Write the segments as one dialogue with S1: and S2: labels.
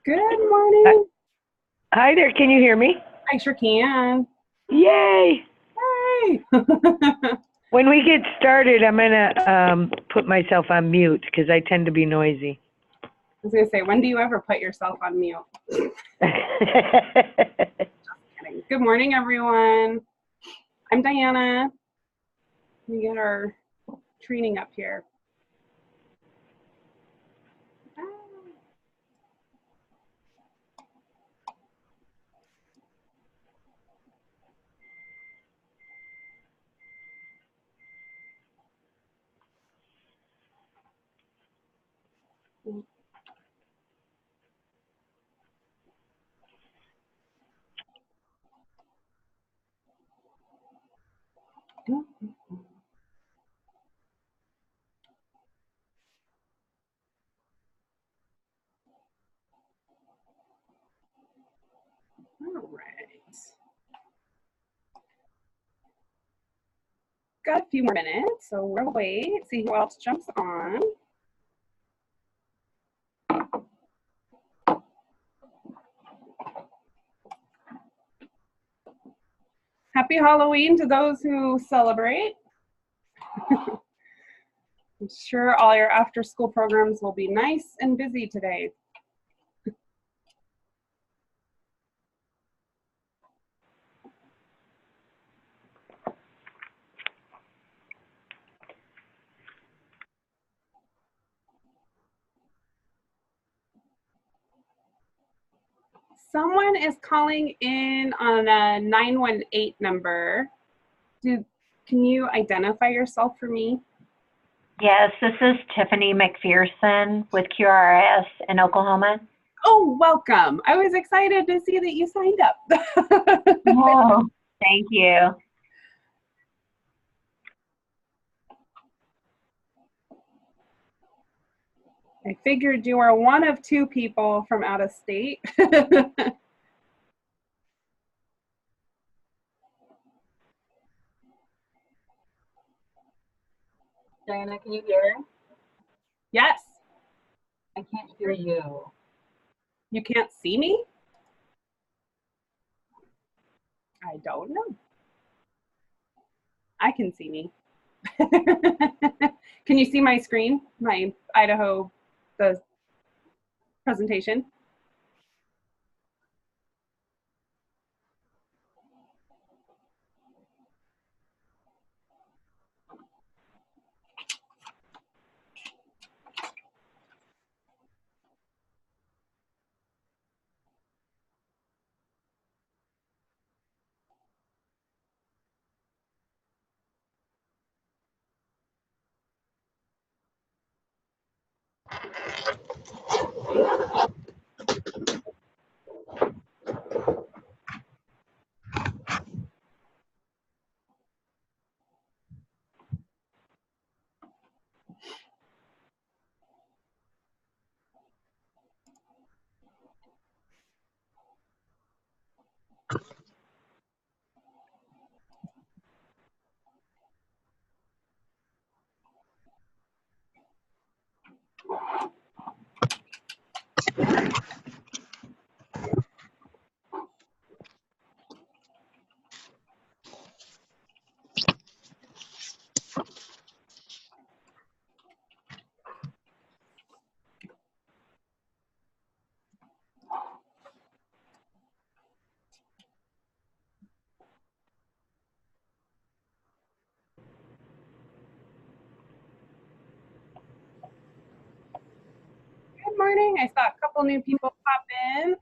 S1: Good
S2: Hi
S1: morning.
S2: hi there, can you hear me?
S1: I sure can.
S2: Yay!
S1: Hey.
S2: When we get started, I'm gonna put myself on mute because I tend to be noisy.
S1: I was gonna say, when do you ever put yourself on mute? Kidding. Good morning, everyone. I'm Diana. We get our training up here. All right. Got a few more minutes, so we'll wait, see who else jumps on. Happy Halloween to those who celebrate. I'm sure all your after-school programs will be nice and busy today. Someone is calling in on a 918 number. Can you identify yourself for me?
S3: Yes, this is Tiffany McPherson with QRS in Oklahoma.
S1: Oh, welcome. I was excited to see that you signed up.
S3: Oh, thank you.
S1: I figured you were one of two people from out of state.
S4: Diana, can you hear?
S1: Yes.
S4: I can't hear you.
S1: You can't see me? I don't know. I can see me. Can you see my screen? My Idaho, the presentation? Good morning. I saw a couple new people pop in.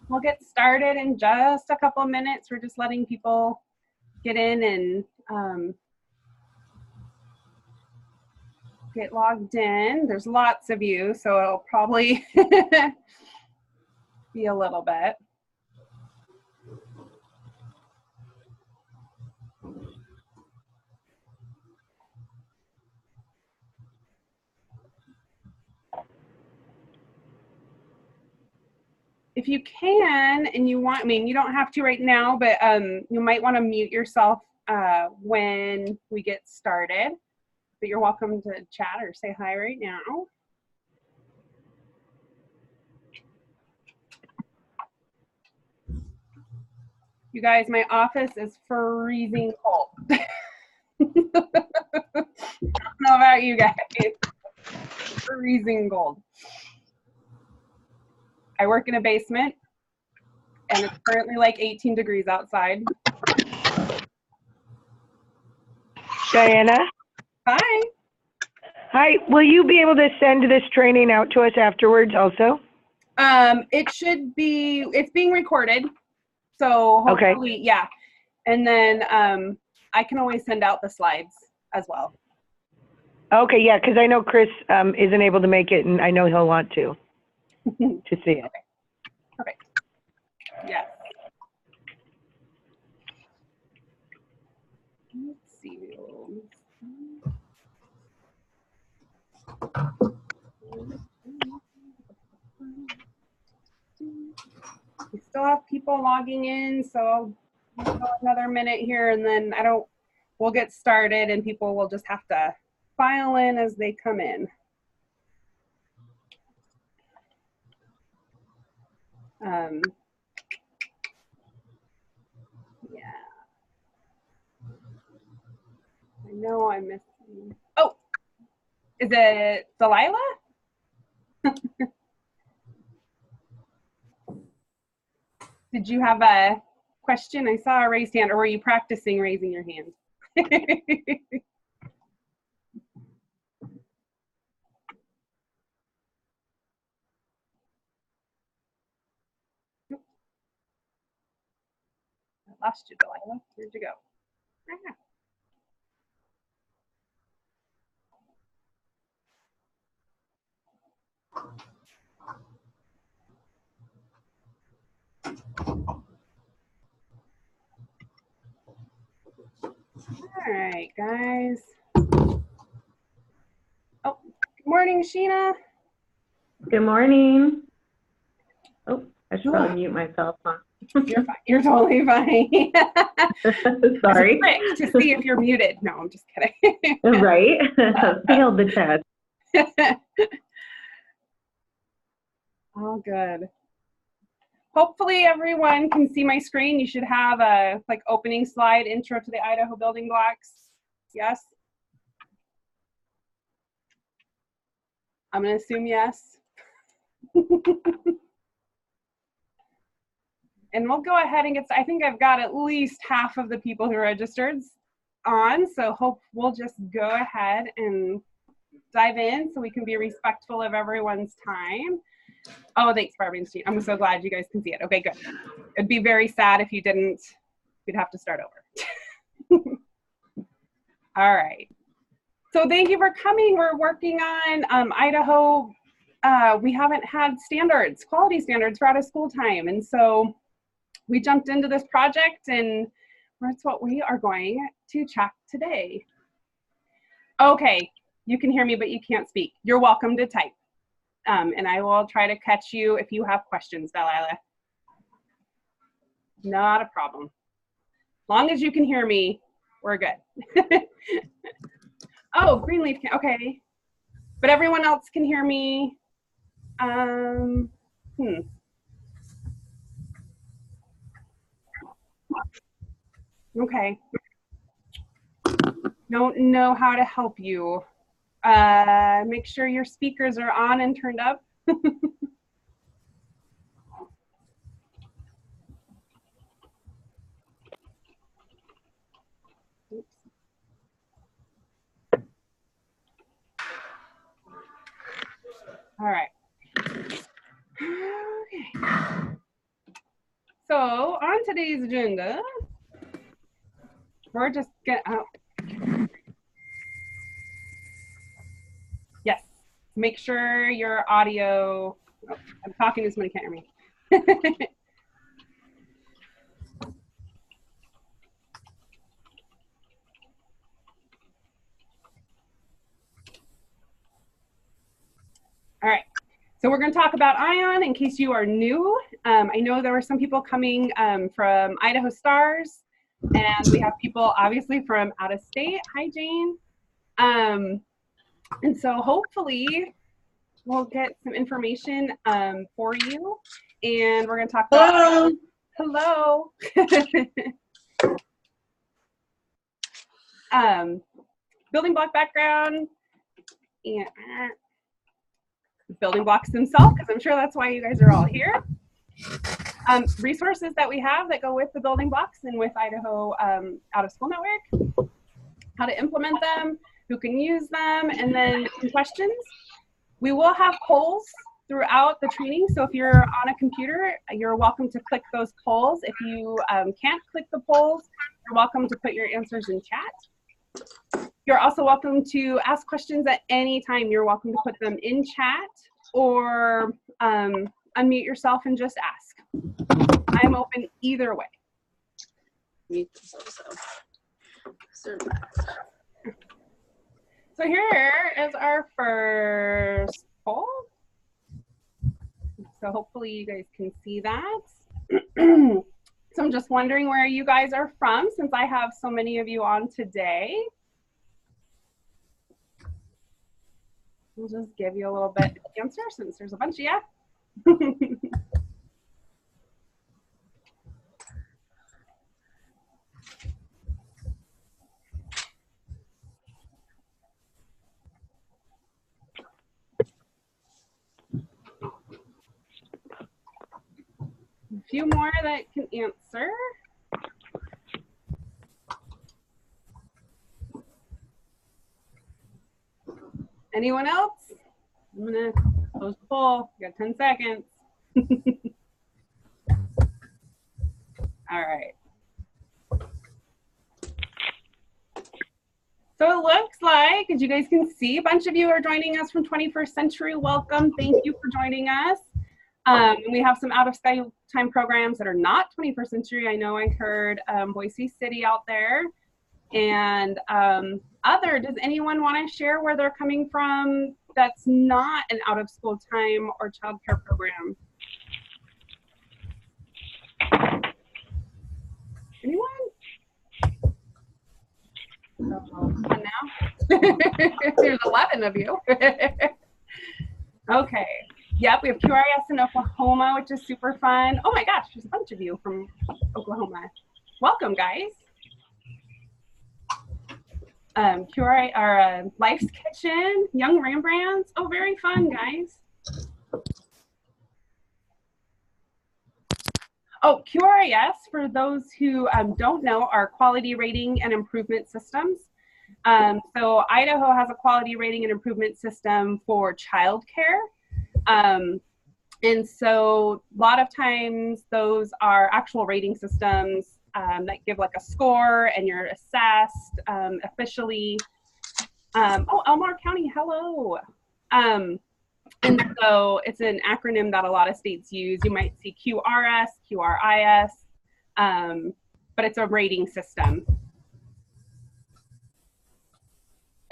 S1: We'll get started in just a couple minutes. We're just letting people get in and get logged in. There's lots of you, so it'll probably be a little bit. If you can and you want, I mean, you don't have to right now, but you might want to mute yourself when we get started. But you're welcome to chat or say hi right now. You guys, my office is freezing cold. I don't know about you guys. Freezing cold. I work in a basement, and it's currently like 18 degrees outside.
S2: Diana?
S1: Hi.
S2: Hi, will you be able to send this training out to us afterwards also?
S1: It should be, it's being recorded. So
S2: Okay.
S1: hopefully, yeah. And then I can always send out the slides as well.
S2: Okay, yeah, because I know Chris isn't able to make it, and I know he'll want to see it.
S1: Okay. Perfect. Yes. Let's see. We still have people logging in, so we'll go another minute here, and then we'll get started, and people will just have to file in as they come in. Yeah. I know I'm missing. Oh, is it Delilah? Did you have a question? I saw a raised hand, or were you practicing raising your hand? I lost you, Delilah. Where'd you go? Ah. All right, guys. Oh, good morning, Sheena.
S5: Good morning. Oh, I should probably mute myself, huh?
S1: You're fine. You're totally fine.
S5: Sorry.
S1: To see if you're muted. No, I'm just kidding.
S5: Right? Failed the test.
S1: All good. Hopefully everyone can see my screen. You should have a like opening slide, intro to the Idaho building blocks. Yes? I'm gonna assume yes. And we'll go ahead and I think I've got at least half of the people who registered on, so hope we'll just go ahead and dive in so we can be respectful of everyone's time. Oh, thanks, Barbara and Steve. I'm so glad you guys can see it. Okay, good. It'd be very sad if you didn't. We'd have to start over. All right. So thank you for coming. We're working on Idaho. We haven't had standards, quality standards for out of school time. And so we jumped into this project, and that's what we are going to check today. Okay, you can hear me, but you can't speak. You're welcome to type. And I will try to catch you if you have questions, Delilah. Not a problem. As long as you can hear me, we're good. Oh, Greenleaf can, okay. But everyone else can hear me. Okay. Don't know how to help you. Make sure your speakers are on and turned up. All right. Okay. So on today's agenda, we're just gonna, yes, make sure your audio, oh, I'm talking to somebody, can't hear me. All right, so we're going to talk about ION in case you are new. I know there were some people coming from Idaho Stars, and we have people obviously from out of state. Hi, Jane. And so hopefully we'll get some information for you, and we're going to talk about.
S6: Hello.
S1: Hello. Building block background and building blocks themselves, because I'm sure that's why you guys are all here. Resources that we have that go with the building blocks and with Idaho Out of School Network, how to implement them, who can use them, and then some questions. We will have polls throughout the training, so if you're on a computer, you're welcome to click those polls. If you can't click the polls, you're welcome to put your answers in chat. You're also welcome to ask questions at any time. You're welcome to put them in chat or unmute yourself and just ask. I'm open either way.
S6: Mute this also.
S1: So here is our first poll. So hopefully you guys can see that. So I'm just wondering where you guys are from, since I have so many of you on today. We'll just give you a little bit of answer since there's a bunch of you. A few more that can answer. Anyone else? I'm gonna close the poll. You got 10 seconds. All right. So it looks like, as you guys can see, a bunch of you are joining us from 21st Century. Welcome. Thank you for joining us. We have some out of sky time programs that are not 21st Century. I know I heard Boise City out there. And does anyone want to share where they're coming from that's not an out of school time or childcare program? Anyone? One now? There's 11 of you. Okay. Yep, we have QRIS in Oklahoma, which is super fun. Oh my gosh, there's a bunch of you from Oklahoma. Welcome, guys. QRI, our Life's Kitchen, Young Rembrandts. Oh, very fun, guys. Oh, QRIS, for those who don't know, are quality rating and improvement systems. So Idaho has a quality rating and improvement system for childcare. And so a lot of times those are actual rating systems that give like a score and you're assessed officially. Oh, Elmore County, hello. And so it's an acronym that a lot of states use. You might see QRS, QRIS, but it's a rating system.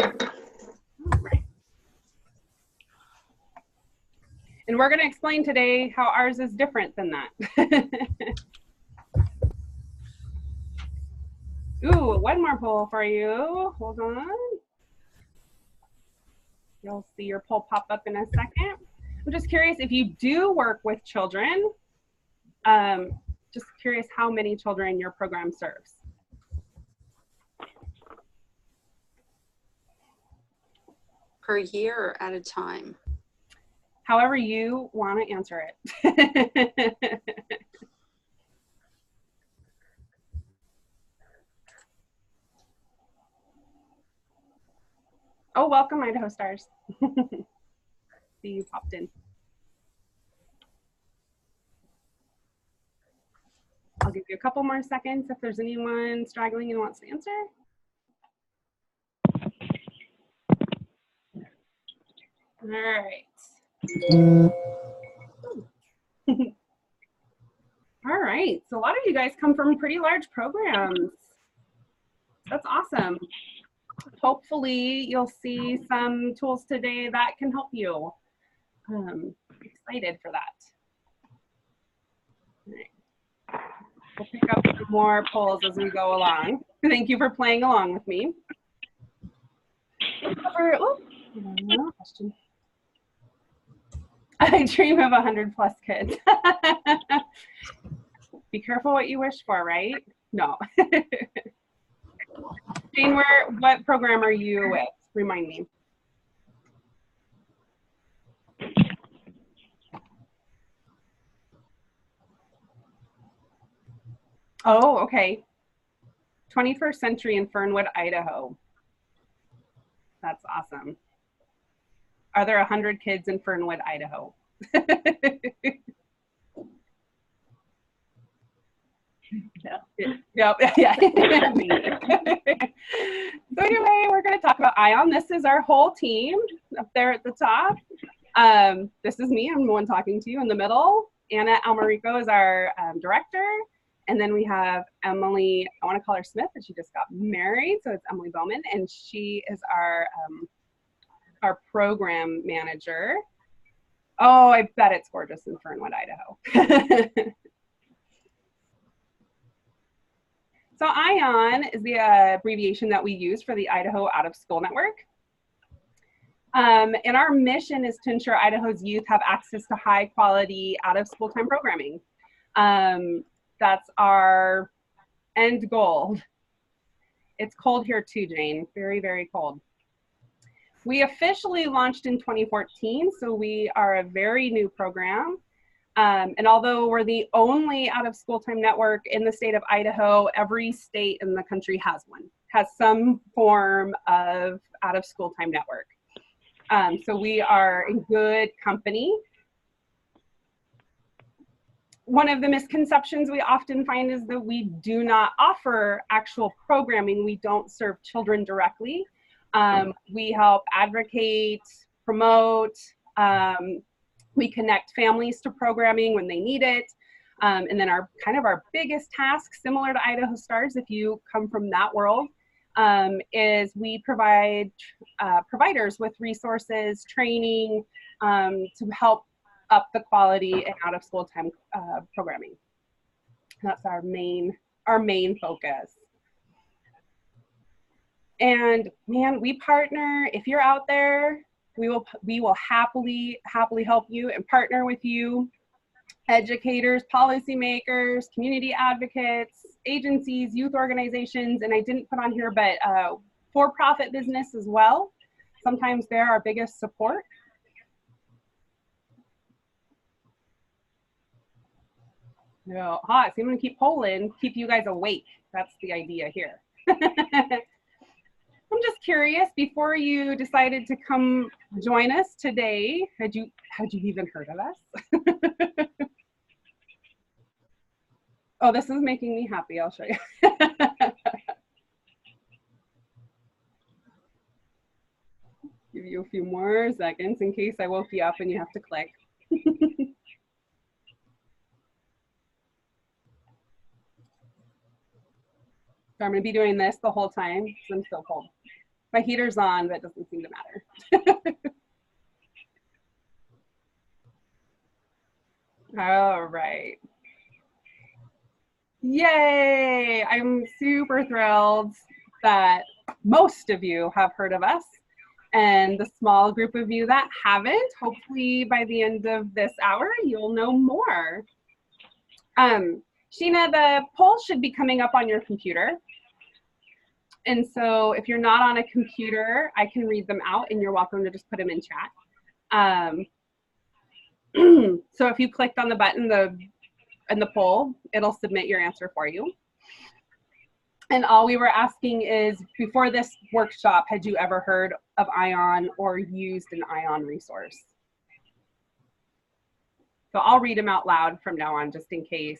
S1: All right. And we're going to explain today how ours is different than that. Ooh, one more poll for you. Hold on. You'll see your poll pop up in a second. I'm just curious if you do work with children, just curious how many children your program serves.
S6: Per year or at a time?
S1: However you want to answer it. Oh, welcome, Idaho Stars. See you popped in. I'll give you a couple more seconds if there's anyone struggling and wants to answer. All right. All right, so a lot of you guys come from pretty large programs. That's awesome. Hopefully you'll see some tools today that can help you. Excited for that. All right. We'll pick up some more polls as we go along. Thank you for playing along with me. Question. I dream of 100+ kids. Be careful what you wish for, right? No. Jane, what program are you with? Remind me. Oh, okay. 21st Century in Fernwood, Idaho. That's awesome. Are there 100 kids in Fernwood, Idaho? Yep. Yeah. So anyway, we're going to talk about ION. This is our whole team up there at the top. This is me. I'm the one talking to you in the middle. Anna Almarico is our director. And then we have Emily, I want to call her Smith, but she just got married. So it's Emily Bowman. And she is our program manager. Oh, I bet it's gorgeous in Fernwood, Idaho. So ION is the abbreviation that we use for the Idaho Out of School Network. And our mission is to ensure Idaho's youth have access to high quality out of school time programming. That's our end goal. It's cold here too, Jane, very, very cold. We officially launched in 2014, so we are a very new program. And although we're the only out of school time network in the state of Idaho, every state in the country has one, has some form of out of school time network. So we are in good company. One of the misconceptions we often find is that we do not offer actual programming. We don't serve children directly. We help advocate, promote, we connect families to programming when they need it. And then our biggest task, similar to Idaho Stars, if you come from that world, is we provide providers with resources, training to help up the quality in out of school time programming. That's our main focus. And man, we partner, if you're out there, we will happily help you and partner with you, educators, policymakers, community advocates, agencies, youth organizations, and I didn't put on here, but for-profit business as well. Sometimes they're our biggest support. No, hot. So I'm gonna keep polling, keep you guys awake. That's the idea here. I'm just curious, before you decided to come join us today, had you even heard of us? Oh, this is making me happy. I'll show you. Give you a few more seconds in case I woke you up and you have to click. So I'm going to be doing this the whole time because I'm so cold. My heater's on, but it doesn't seem to matter. All right. Yay! I'm super thrilled that most of you have heard of us, and the small group of you that haven't, hopefully by the end of this hour, you'll know more. Sheena, the polls should be coming up on your computer. And so if you're not on a computer, I can read them out and you're welcome to just put them in chat. So if you clicked on the button in the poll, it'll submit your answer for you. And all we were asking is, before this workshop, had you ever heard of ION or used an ION resource? So I'll read them out loud from now on, just in case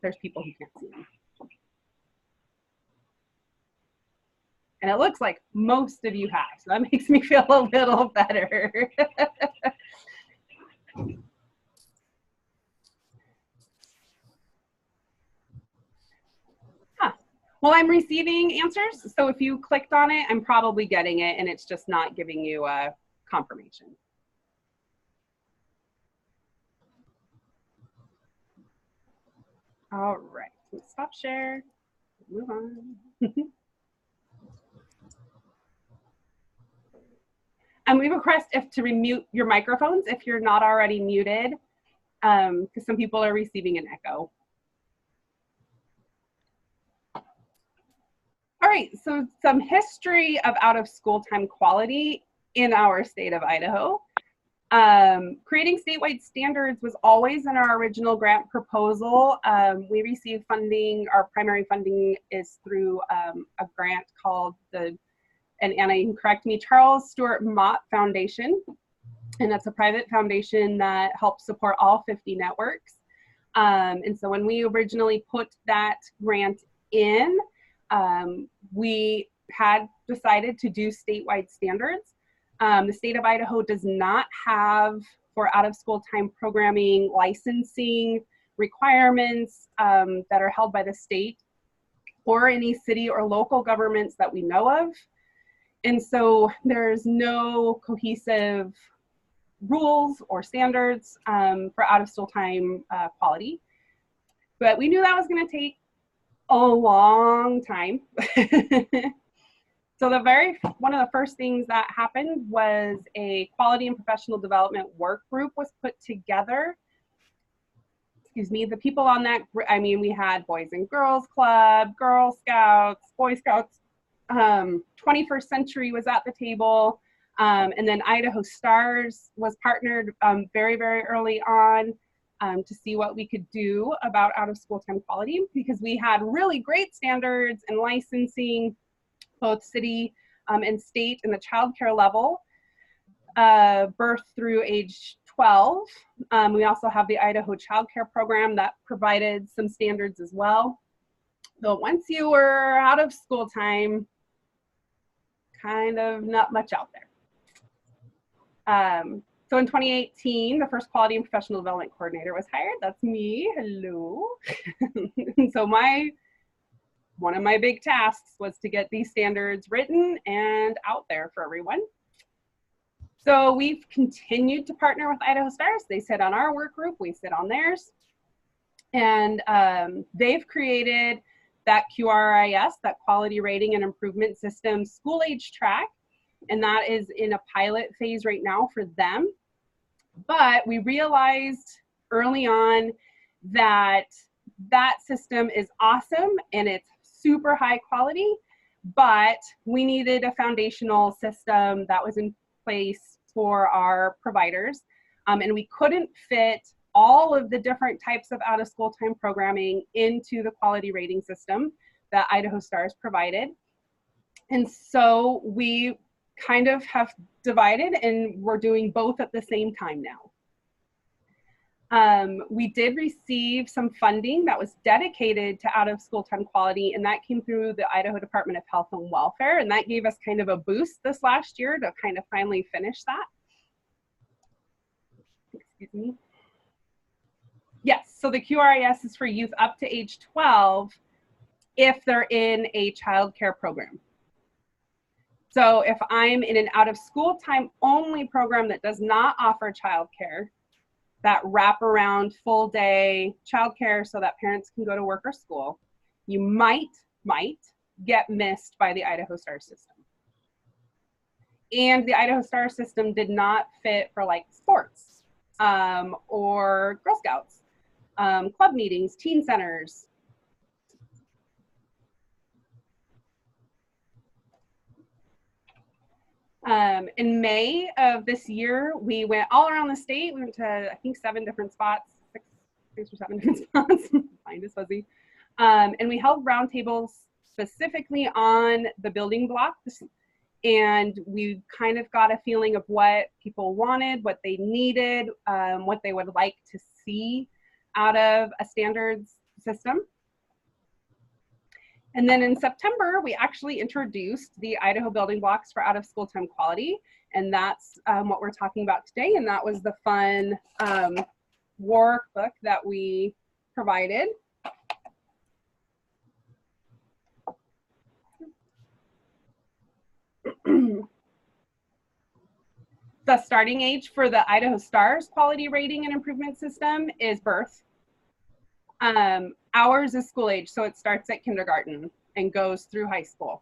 S1: there's people who can't see them. And it looks like most of you have, so that makes me feel a little better. Well, I'm receiving answers, so if you clicked on it, I'm probably getting it, and it's just not giving you a confirmation. All right, let's stop share, move on. And we request to remute your microphones if you're not already muted, because some people are receiving an echo. All right, so some history of out of school time quality in our state of Idaho. Creating statewide standards was always in our original grant proposal. We received funding, our primary funding is through a grant called and Anna, you can correct me, Charles Stewart Mott Foundation. And that's a private foundation that helps support all 50 networks. And so when we originally put that grant in, we had decided to do statewide standards. The state of Idaho does not have, for out of school time programming, licensing requirements that are held by the state or any city or local governments that we know of. And so there's no cohesive rules or standards for out of school time quality. But we knew that was going to take a long time. So one of the first things that happened was a quality and professional development work group was put together. Excuse me, the people on that, I mean, we had Boys and Girls Club, Girl Scouts, Boy Scouts, 21st Century was at the table, and then Idaho Stars was partnered very, very early on to see what we could do about out of school time quality, because we had really great standards and licensing, both city and state in the child care level, birth through age 12. We also have the Idaho Child Care Program that provided some standards as well. So once you were out of school time, kind of not much out there. So in 2018, the first quality and professional development coordinator was hired. That's me. Hello. So one of my big tasks was to get these standards written and out there for everyone. So we've continued to partner with Idaho Stars. They sit on our work group, we sit on theirs. And they've created that QRIS, that Quality Rating and Improvement System school age track. And that is in a pilot phase right now for them. But we realized early on that that system is awesome and it's super high quality, but we needed a foundational system that was in place for our providers. And we couldn't fit all of the different types of out of school time programming into the quality rating system that Idaho Stars provided. And so we kind of have divided and we're doing both at the same time now. We did receive some funding that was dedicated to out of school time quality, and that came through the Idaho Department of Health and Welfare, and that gave us kind of a boost this last year to kind of finally finish that. Excuse me. Yes, so the QRIS is for youth up to age 12 if they're in a child care program. So if I'm in an out of school time only program that does not offer childcare, that wraparound full day childcare so that parents can go to work or school, you might get missed by the Idaho Star system. And the Idaho Star system did not fit for like sports or Girl Scouts, club meetings, teen centers. In May of this year, we went all around the state. We went to, I think, 7 different spots, 6 or 7 different spots. Mind is fuzzy. And we held roundtables specifically on the building blocks. And we kind of got a feeling of what people wanted, what they needed, what they would like to see out of a standards system. And then in September, we actually introduced the Idaho building blocks for out of school time quality. And that's what we're talking about today. And that was the fun workbook that we provided. The starting age for the Idaho Stars quality rating and improvement system is birth. Ours is school age, so it starts at kindergarten and goes through high school.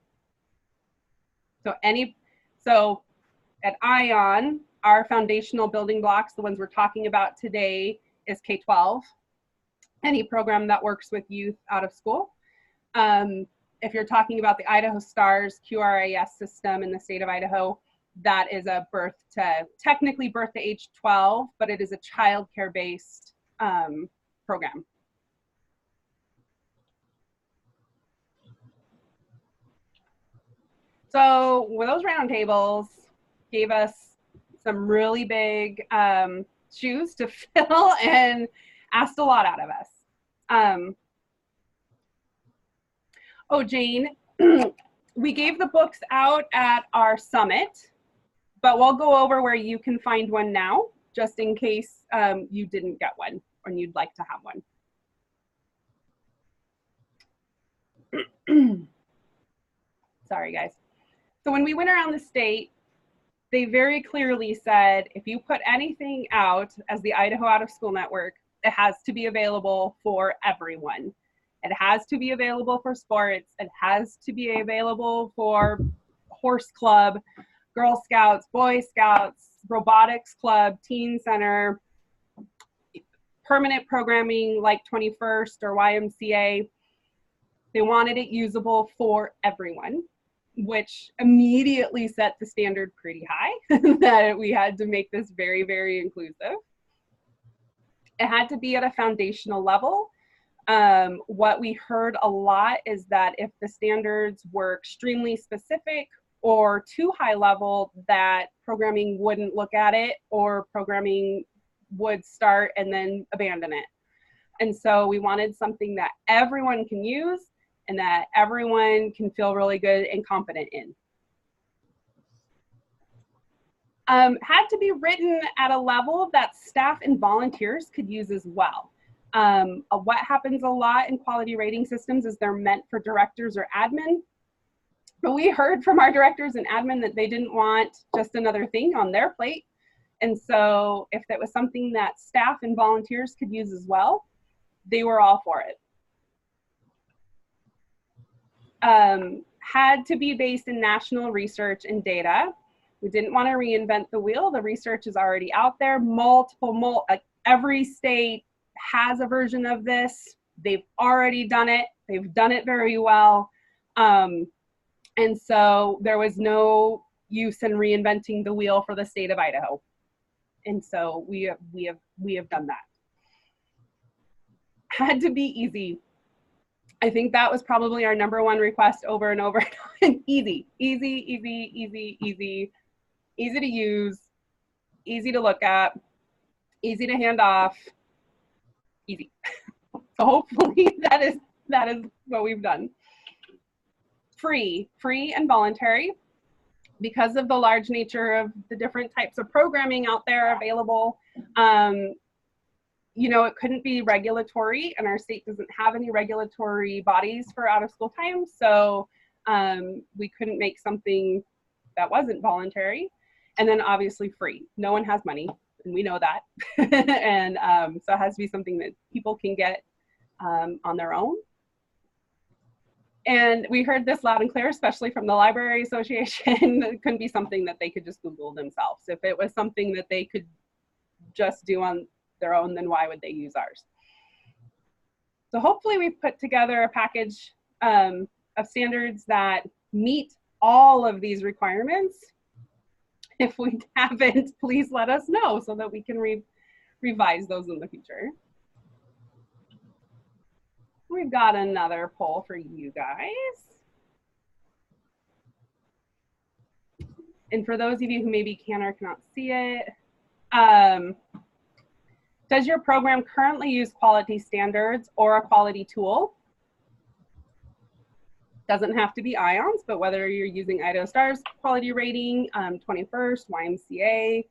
S1: So at ION, our foundational building blocks, the ones we're talking about today, is K-12. Any program that works with youth out of school. And if you're talking about the Idaho Stars QRAS system in the state of Idaho, that is a technically birth to age 12, but it is a child care based program. So with those roundtables gave us some really big shoes to fill and asked a lot out of us. Oh, Jane, we gave the books out at our summit, but we'll go over where you can find one now, just in case you didn't get one or you'd like to have one. Sorry, guys. So when we went around the state, they very clearly said, if you put anything out as the Idaho Out of School Network, it has to be available for everyone. It has to be available for sports. It has to be available for horse club, Girl Scouts, Boy Scouts, robotics club, teen center, permanent programming like 21st or YMCA. They wanted it usable for everyone, which immediately set the standard pretty high that we had to make this very, very inclusive. It had to be at a foundational level. What we heard a lot is that if the standards were extremely specific or too high level, that programming wouldn't look at it, or programming would start and then abandon it. And so we wanted something that everyone can use and that everyone can feel really good and confident in. Had to be written at a level that staff and volunteers could use as well. What happens a lot in quality rating systems is they're meant for directors or admin. But we heard from our directors and admin that they didn't want just another thing on their plate. And so if that was something that staff and volunteers could use as well, they were all for it. Had to be based in national research and data. We didn't want to reinvent the wheel. The research is already out there. Every state has a version of this. They've already done it. They've done it very well. And so there was no use in reinventing the wheel for the state of Idaho. And so we have done that. Had to be easy. I think that was probably our number one request over and over again. Easy, easy, easy, easy, easy, easy to use, easy to look at, easy to hand off, easy. So hopefully that is what we've done. Free and voluntary. Because of the large nature of the different types of programming out there available, you know, it couldn't be regulatory, and our state doesn't have any regulatory bodies for out of school time. So we couldn't make something that wasn't voluntary. And then obviously free. No one has money, and we know that. And so it has to be something that people can get on their own. And we heard this loud and clear, especially from the Library Association. It couldn't be something that they could just Google themselves. If it was something that they could just do on their own, then why would they use ours? So hopefully we've put together a package of standards that meet all of these requirements. If we haven't, please let us know so that we can revise those in the future. We've got another poll for you guys. And for those of you who maybe can or cannot see it, does your program currently use quality standards or a quality tool? Doesn't have to be IONS, but whether you're using Idaho Stars quality rating, 21st, YMCA.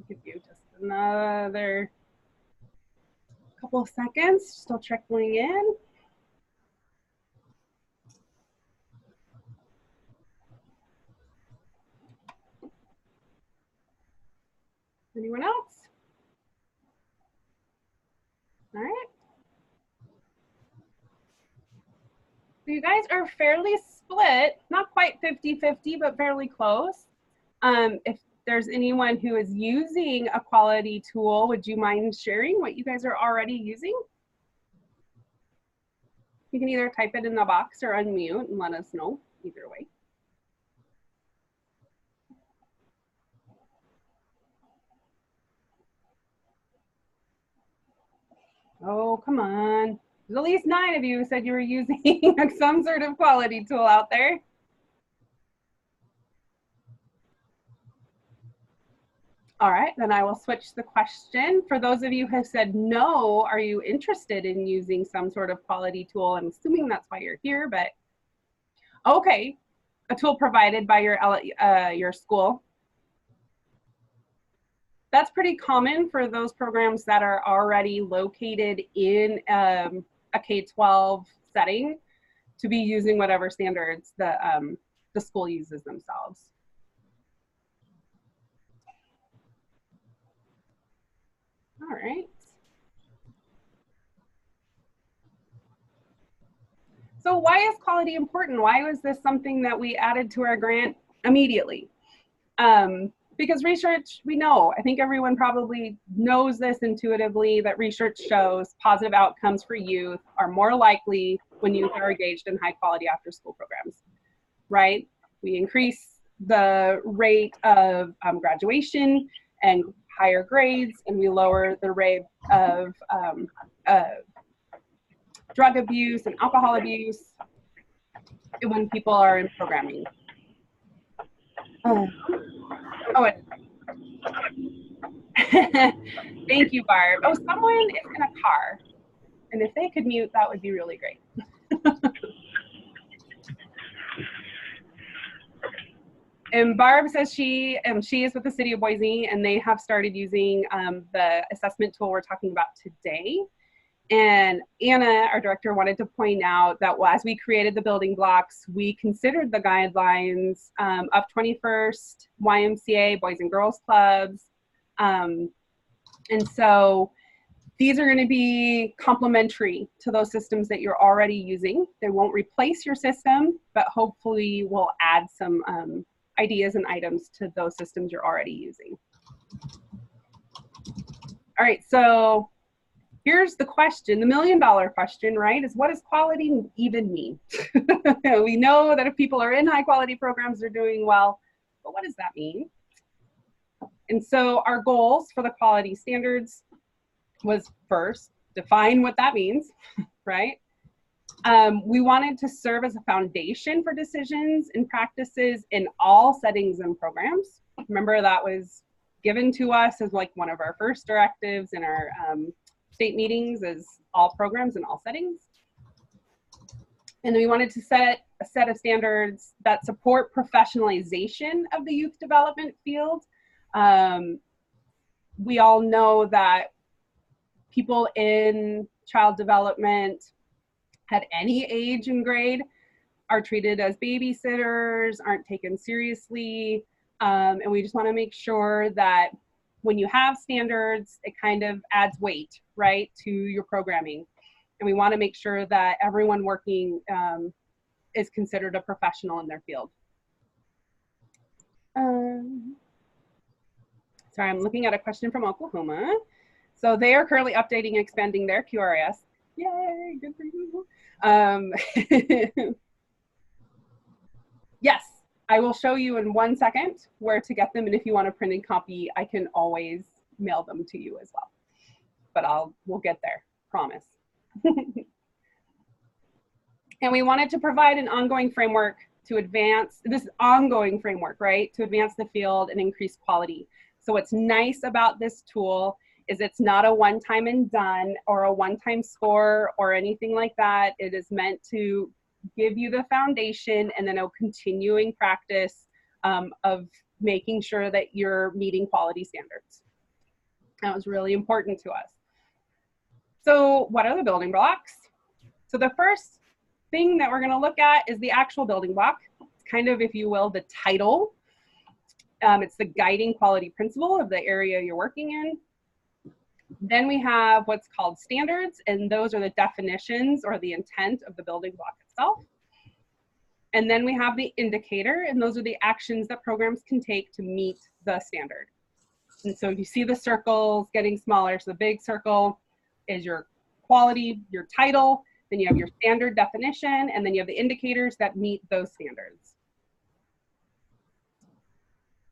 S1: Give you just another couple of seconds, still trickling in. Anyone else? you guys are fairly split, not quite 50-50, but fairly close. If there's anyone who is using a quality tool, would you mind sharing what you guys are already using? You can either type it in the box or unmute and let us know, either way. Oh, come on. There's at least 9 of you who said you were using some sort of quality tool out there. All right, then I will switch the question. For those of you who have said no, are you interested in using some sort of quality tool? I'm assuming that's why you're here, but okay. A tool provided by your school. That's pretty common for those programs that are already located in a K-12 setting to be using whatever standards the school uses themselves. All right. So why is quality important? Why was this something that we added to our grant immediately? Because research, we know, I think everyone probably knows this intuitively, that research shows positive outcomes for youth are more likely when youth are engaged in high quality after school programs, right? We increase the rate of graduation and higher grades, and we lower the rate of drug abuse and alcohol abuse when people are in programming. Thank you, Barb. Oh, someone is in a car. And if they could mute, that would be really great. And Barb says she is with the city of Boise, and they have started using the assessment tool we're talking about today. And Anna, our director, wanted to point out that as we created the building blocks, we considered the guidelines of 21st YMCA, Boys and Girls Clubs. And so these are going to be complementary to those systems that you're already using. They won't replace your system, but hopefully will add some ideas and items to those systems you're already using. All right, so here's the question, the million-dollar question, right, is what does quality even mean? We know that if people are in high-quality programs, they're doing well, but what does that mean? And so our goals for the quality standards was first, define what that means, right? We wanted to serve as a foundation for decisions and practices in all settings and programs. Remember, that was given to us as like one of our first directives in our state meetings, as all programs in all settings. And we wanted to set a set of standards that support professionalization of the youth development field. We all know that people in child development at any age and grade are treated as babysitters, aren't taken seriously. And we just want to make sure that when you have standards, it kind of adds weight, right, to your programming. And we want to make sure that everyone working is considered a professional in their field. Sorry, I'm looking at a question from Oklahoma. So they are currently updating and expanding their QRS. Yay, good for you. Yes, I will show you in 1 second where to get them. And if you want a printed copy, I can always mail them to you as well. But we'll get there, promise. And we wanted to provide an ongoing framework to advance this ongoing framework, right? To advance the field and increase quality. So what's nice about this tool is it's not a one-time and done or a one-time score or anything like that. It is meant to give you the foundation and then a continuing practice of making sure that you're meeting quality standards. That was really important to us. So what are the building blocks? So the first thing that we're going to look at is the actual building block. It's kind of, if you will, the title. It's the guiding quality principle of the area you're working in. Then we have what's called standards, and those are the definitions or the intent of the building block itself. And then we have the indicator, and those are the actions that programs can take to meet the standard. And so if you see the circles getting smaller, so the big circle is your quality, your title, then you have your standard definition, and then you have the indicators that meet those standards.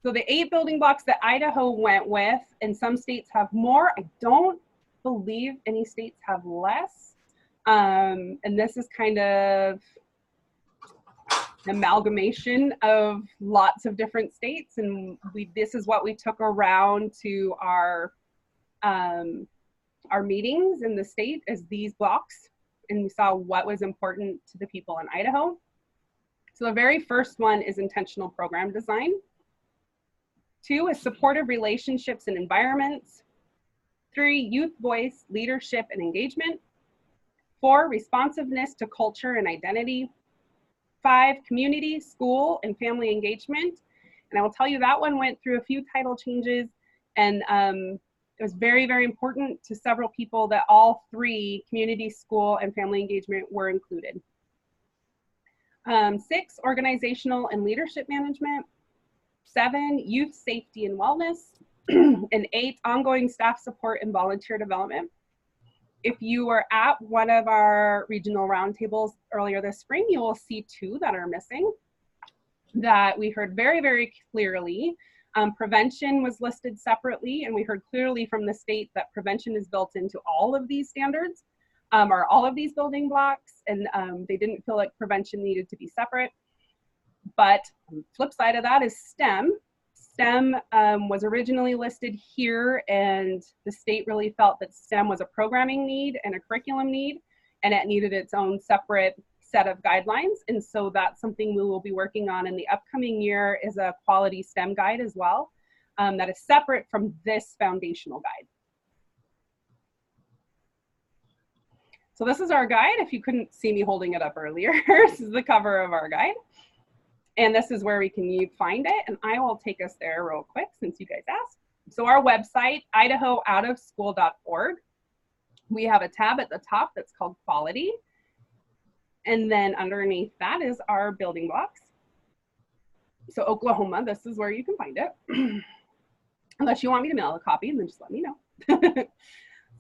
S1: So the 8 building blocks that Idaho went with, and some states have more. I don't believe any states have less. And this is kind of an amalgamation of lots of different states, and this is what we took around to our meetings in the state as these blocks, and we saw what was important to the people in Idaho. So the very first one is intentional program design. 2 is supportive relationships and environments. 3, youth voice, leadership, and engagement. 4, responsiveness to culture and identity. 5, community, school, and family engagement. And I will tell you that one went through a few title changes, and it was very, very important to several people that all 3, community, school, and family engagement, were included. 6, organizational and leadership management. 7, youth safety and wellness. And 8, ongoing staff support and volunteer development. If you were at one of our regional roundtables earlier this spring, you will see 2 that are missing that we heard very, very clearly. Prevention was listed separately, and we heard clearly from the state that prevention is built into all of these standards, or all of these building blocks, and they didn't feel like prevention needed to be separate. But the flip side of that is STEM. STEM was originally listed here, and the state really felt that STEM was a programming need and a curriculum need, and it needed its own separate set of guidelines. And so that's something we will be working on in the upcoming year, is a quality STEM guide as well, that is separate from this foundational guide. So this is our guide. If you couldn't see me holding it up earlier, this is the cover of our guide. And this is where we can find it. And I will take us there real quick since you guys asked. So our website, idahooutofschool.org. We have a tab at the top that's called Quality. And then underneath that is our building blocks. So Oklahoma, this is where you can find it. Unless you want me to mail a copy, then just let me know.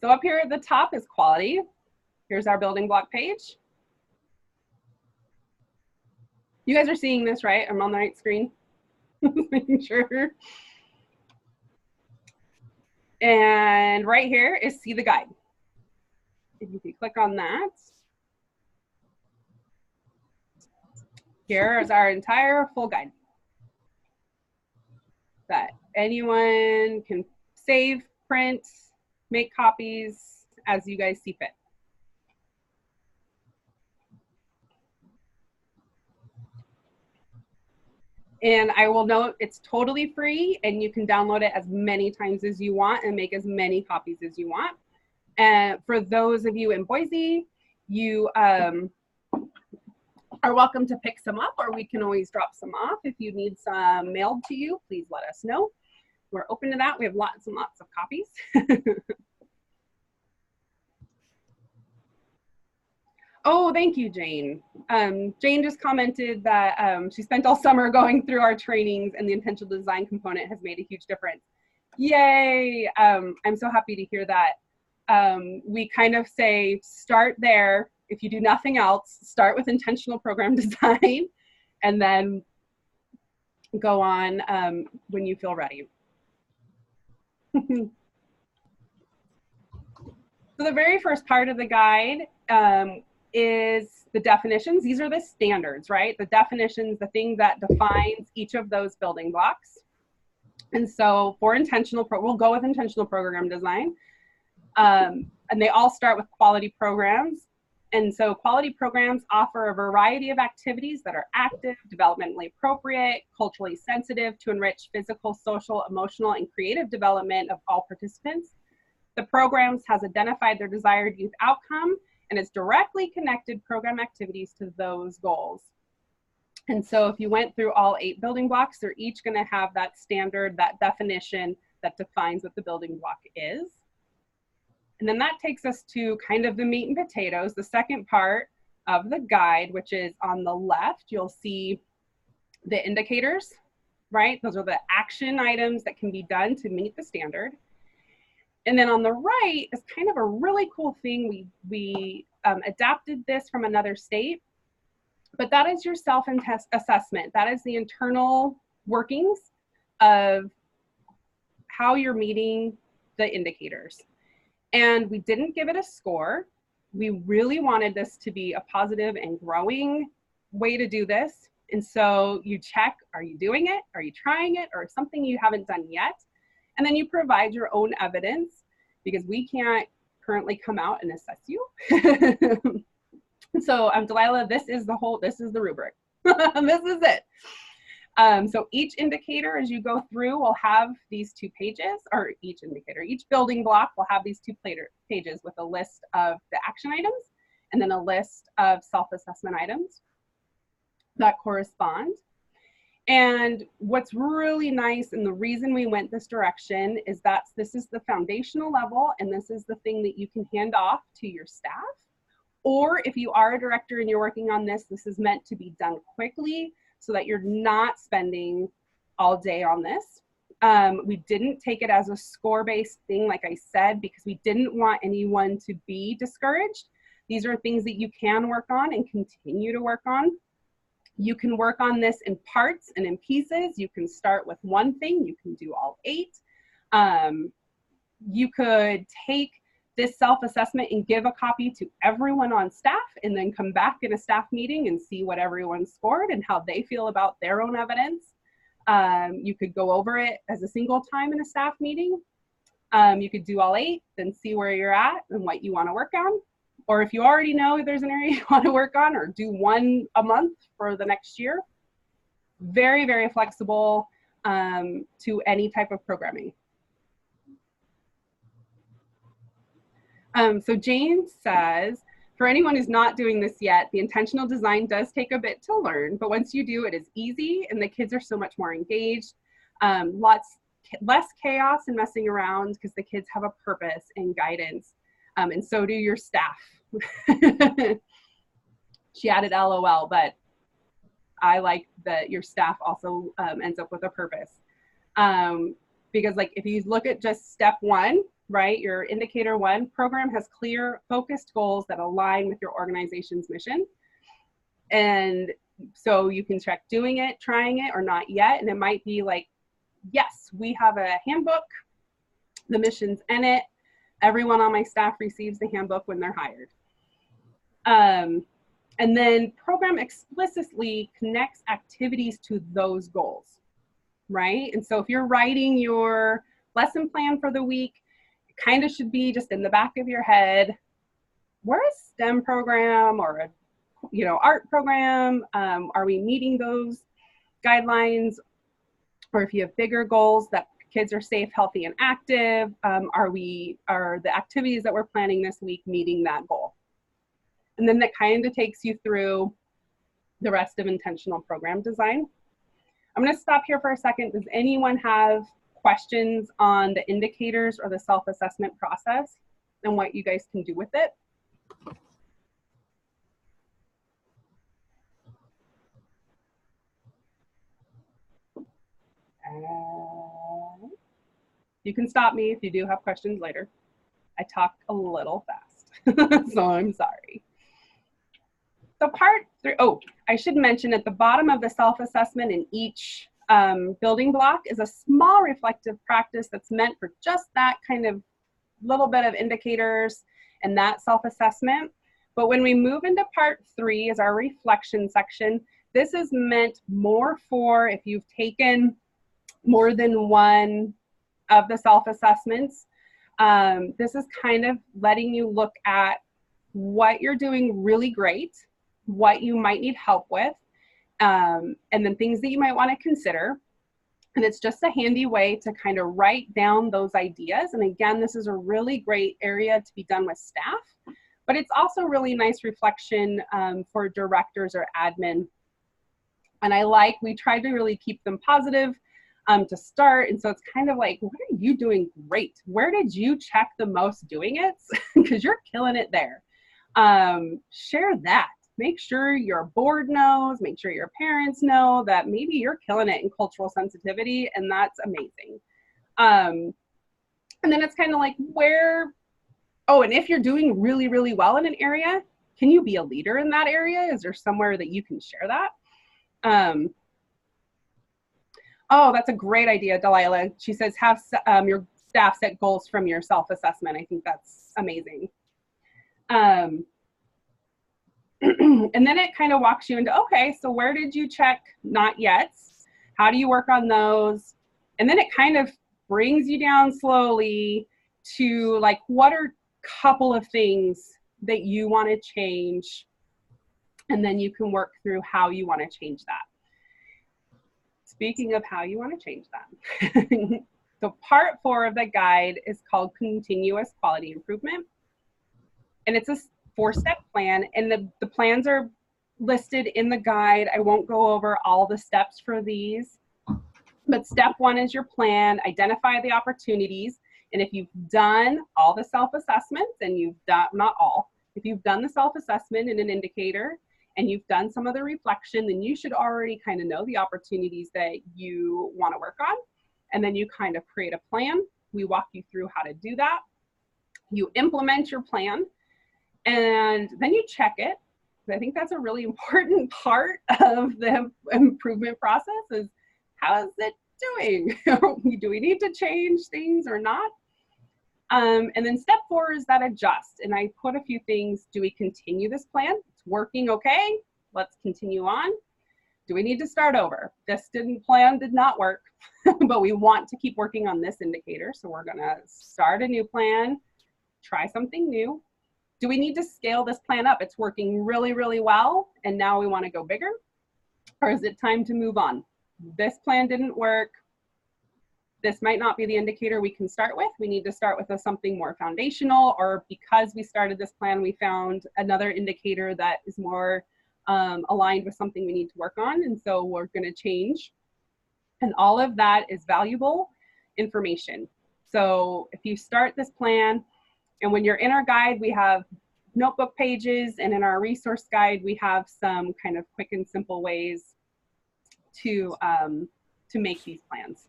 S1: So up here at the top is Quality. Here's our building block page. You guys are seeing this, right? I'm on the right screen. Making sure. And right here is See the Guide. If you can click on that. Here is our entire full guide that anyone can save, print, make copies as you guys see fit. And I will note it's totally free, and you can download it as many times as you want and make as many copies as you want. And for those of you in Boise, you are welcome to pick some up, or we can always drop some off. If you need some mailed to you, please let us know. We're open to that. We have lots and lots of copies. Oh, thank you, Jane. Jane just commented that she spent all summer going through our trainings, and the intentional design component has made a huge difference. Yay! I'm so happy to hear that. We kind of say, start there. If you do nothing else, start with intentional program design, and then go on when you feel ready. So the very first part of the guide is the definitions. These are the standards, right? The definitions, the thing that defines each of those building blocks. And so for we'll go with intentional program design. And they all start with quality programs. And so quality programs offer a variety of activities that are active, developmentally appropriate, culturally sensitive to enrich physical, social, emotional, and creative development of all participants. The programs has identified their desired youth outcome, and it's directly connected program activities to those goals. And so if you went through all 8 building blocks, they're each going to have that standard, that definition that defines what the building block is. And then that takes us to kind of the meat and potatoes, the second part, of the guide, which is on the left, you'll see the indicators, right? Those are the action items that can be done to meet the standard. And then on the right is kind of a really cool thing. We adapted this from another state, but that is your self-assessment. That is the internal workings of how you're meeting the indicators. And we didn't give it a score. We really wanted this to be a positive and growing way to do this. And so you check, are you doing it? Are you trying it? Or something you haven't done yet? And then you provide your own evidence, because we can't currently come out and assess you. So Delilah, this is the rubric. This is it. So each indicator as you go through will have these 2 pages, or each building block will have these 2 pages with a list of the action items and then a list of self-assessment items that correspond. And what's really nice, and the reason we went this direction, is that this is the foundational level, and this is the thing that you can hand off to your staff. Or if you are a director and you're working on this, this is meant to be done quickly so that you're not spending all day on this. We didn't take it as a score-based thing, like I said, because we didn't want anyone to be discouraged. These are things that you can work on and continue to work on. You can work on this in parts and in pieces. You can start with one thing. You can do all 8. You could take this self-assessment and give a copy to everyone on staff, and then come back in a staff meeting and see what everyone scored and how they feel about their own evidence. You could go over it as a single time in a staff meeting. You could do all 8, then see where you're at and what you want to work on. Or if you already know there's an area you want to work on, or do 1 a month for the next year. Very, very flexible to any type of programming. So Jane says, for anyone who's not doing this yet, the intentional design does take a bit to learn, but once you do, it is easy and the kids are so much more engaged. Lots less chaos and messing around, because the kids have a purpose and guidance, and so do your staff. She added LOL, but I like that your staff also ends up with a purpose. Because like if you look at just step 1, right, your indicator 1, program has clear, focused goals that align with your organization's mission. And so you can check doing it, trying it, or not yet. And it might be like, yes, we have a handbook, the mission's in it. Everyone on my staff receives the handbook when they're hired. And then program explicitly connects activities to those goals, right? And so if you're writing your lesson plan for the week, it kind of should be just in the back of your head. We're a STEM program or a art program. Are we meeting those guidelines? Or if you have bigger goals that kids are safe, healthy, and active, are the activities that we're planning this week meeting that goal? And then that kind of takes you through the rest of intentional program design. I'm going to stop here for a second. Does anyone have questions on the indicators or the self-assessment process and what you guys can do with it? You can stop me if you do have questions later. I talk a little fast, so I'm sorry. So part 3, oh, I should mention at the bottom of the self-assessment in each building block is a small reflective practice that's meant for just that kind of little bit of indicators and that self-assessment. But when we move into part 3 is our reflection section. This is meant more for if you've taken more than one of the self-assessments. This is kind of letting you look at what you're doing really great, what you might need help with, and then things that you might want to consider. And it's just a handy way to kind of write down those ideas. And again, this is a really great area to be done with staff, but it's also really nice reflection for directors or admin. And we tried to really keep them positive to start. And so it's kind of like, what are you doing great? Where did you check the most doing it? Because you're killing it there. Share that. make sure your board knows, make sure your parents know that maybe you're killing it in cultural sensitivity, and that's amazing. And then it's kind of like and if you're doing really, really well in an area, can you be a leader in that area? Is there somewhere that you can share that? Oh, that's a great idea, Delilah. She says, have your staff set goals from your self-assessment. I think that's amazing. And then it kind of walks you into, okay, so where did you check not yet? How do you work on those? And then it kind of brings you down slowly to like, what are a couple of things that you want to change? And then you can work through how you want to change that. Speaking of how you want to change that. So part 4 of the guide is called Continuous Quality Improvement. And it's a 4-step plan, and the plans are listed in the guide. I won't go over all the steps for these, but step 1 is your plan, identify the opportunities. And if you've done all the self-assessments, and you've done, not all, if you've done the self-assessment in an indicator, and you've done some of the reflection, then you should already kind of know the opportunities that you want to work on. And then you kind of create a plan. We walk you through how to do that. You implement your plan, and then you check it. I think that's a really important part of the improvement process is, how is it doing? Do we need to change things or not? And then step 4 is that adjust. And I put a few things. Do we continue this plan? It's working okay. Let's continue on. Do we need to start over? This plan did not work, but we want to keep working on this indicator. So we're gonna start a new plan, try something new. Do we need to scale this plan up? It's working really, really well, and now we wanna go bigger? Or is it time to move on? This plan didn't work. This might not be the indicator we can start with. We need to start with something more foundational, or because we started this plan, we found another indicator that is more aligned with something we need to work on, and so we're gonna change. And all of that is valuable information. So if you start this plan, and when you're in our guide, we have notebook pages, and in our resource guide, we have some kind of quick and simple ways to make these plans.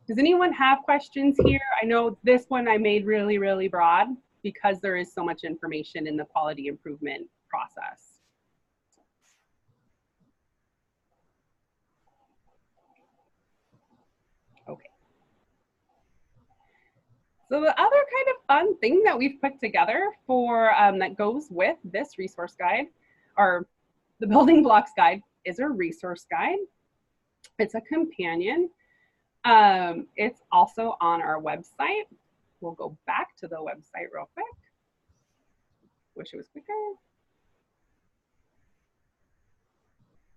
S1: Does anyone have questions here? I know this one I made really, really broad because there is so much information in the quality improvement process. Okay. So the other kind of fun thing that we've put together for that goes with this resource guide, or the building blocks guide, is a resource guide. It's a companion. It's also on our website. We'll go back to the website real quick. Wish it was quicker.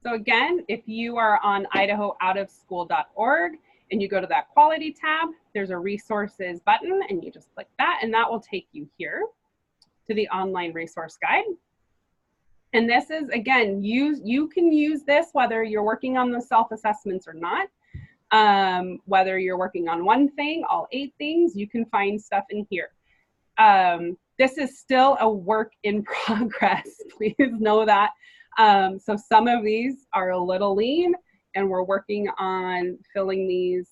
S1: So again, if you are on idahoouofschool.org and you go to that quality tab, there's a resources button, and you just click that, and that will take you here to the online resource guide. And this is, again, you can use this whether you're working on the self-assessments or not. Whether you're working on one thing, all 8 things, you can find stuff in here. This is still a work in progress, please know that. So some of these are a little lean, and we're working on filling these.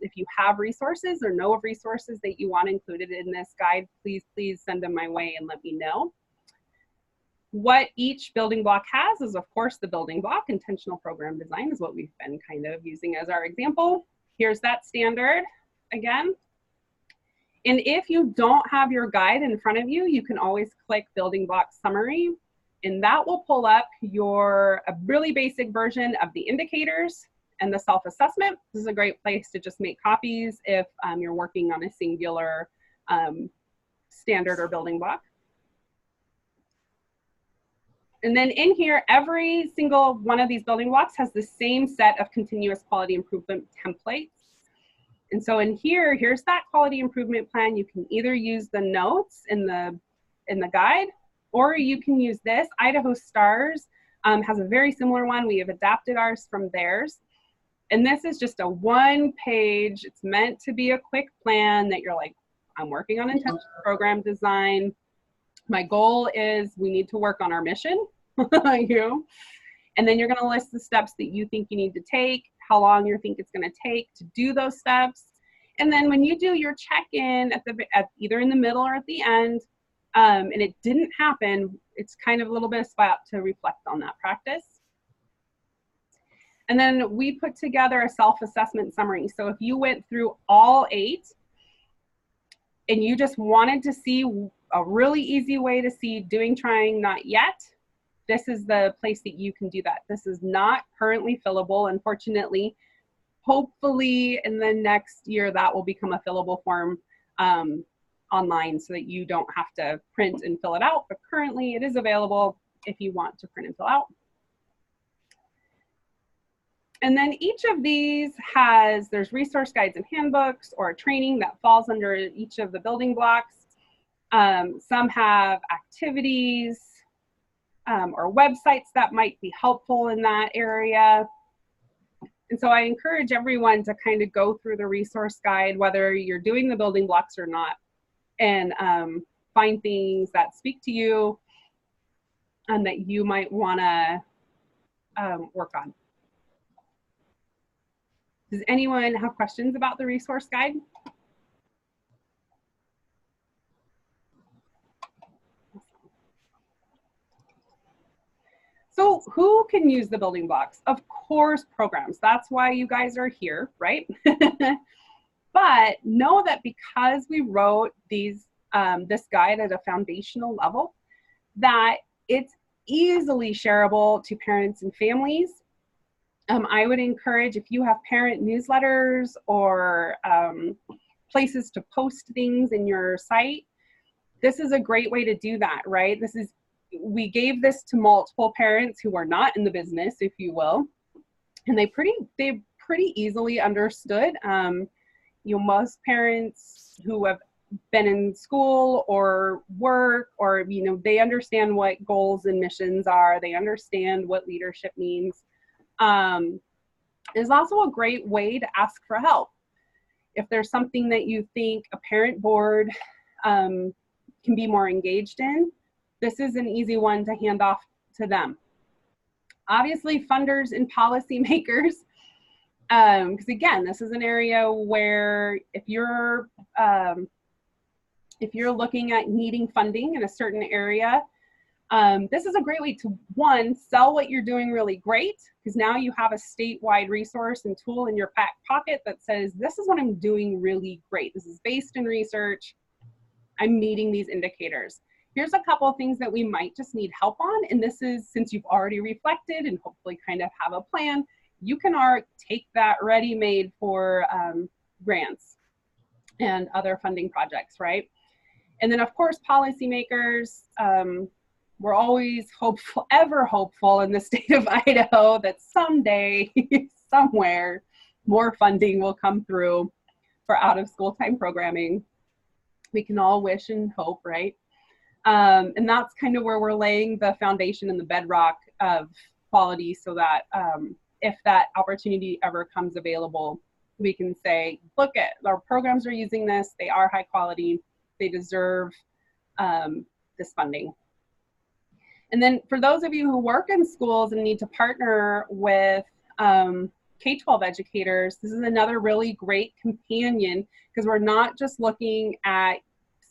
S1: If you have resources or know of resources that you want included in this guide, please send them my way and let me know. What each building block has is, of course, the building block. Intentional program design is what we've been kind of using as our example. Here's that standard again. And if you don't have your guide in front of you, you can always click building block summary, and that will pull up a really basic version of the indicators and the self-assessment. This is a great place to just make copies if you're working on a singular standard or building block. And then in here, every single one of these building blocks has the same set of continuous quality improvement templates. And so in here, here's that quality improvement plan. You can either use the notes in the guide, or you can use this. Idaho Stars has a very similar one. We have adapted ours from theirs. And this is just a 1-page, it's meant to be a quick plan that you're like, I'm working on intentional program design. My goal is we need to work on our mission, you know, and then you're going to list the steps that you think you need to take, how long you think it's going to take to do those steps. And then when you do your check-in at either in the middle or at the end, and it didn't happen, it's kind of a little bit of spot to reflect on that practice. And then we put together a self-assessment summary. So if you went through all 8 and you just wanted to see a really easy way to see doing, trying, not yet, this is the place that you can do that. This is not currently fillable, unfortunately. Hopefully in the next year that will become a fillable form online so that you don't have to print and fill it out, but currently it is available if you want to print and fill out. And then each of these there's resource guides and handbooks or training that falls under each of the building blocks. Some have activities or websites that might be helpful in that area. And so I encourage everyone to kind of go through the resource guide, whether you're doing the building blocks or not, and find things that speak to you and that you might want to work on. Does anyone have questions about the resource guide? So who can use the building blocks? Of course, programs. That's why you guys are here, right? But know that because we wrote this guide at a foundational level, that it's easily shareable to parents and families. I would encourage, if you have parent newsletters or places to post things in your site, this is a great way to do that, right? We gave this to multiple parents who are not in the business, if you will, and they pretty easily understood. You know, most parents who have been in school or work, or, you know, they understand what goals and missions are. They understand what leadership means. It's also a great way to ask for help. If there's something that you think a parent board can be more engaged in, this is an easy one to hand off to them. Obviously, funders and policymakers, because again, this is an area where if you're looking at needing funding in a certain area, this is a great way to, one, sell what you're doing really great, because now you have a statewide resource and tool in your back pocket that says, this is what I'm doing really great. This is based in research. I'm meeting these indicators. Here's a couple of things that we might just need help on. And this is, since you've already reflected and hopefully kind of have a plan, you can take that ready-made for grants and other funding projects, right? And then of course, policymakers, we're always hopeful, ever hopeful in the state of Idaho that someday, somewhere, more funding will come through for out-of-school time programming. We can all wish and hope, right? And that's kind of where we're laying the foundation and the bedrock of quality, so that if that opportunity ever comes available, we can say, look, at our programs are using this, they are high quality, they deserve this funding. And then for those of you who work in schools and need to partner with K-12 educators, this is another really great companion, because we're not just looking at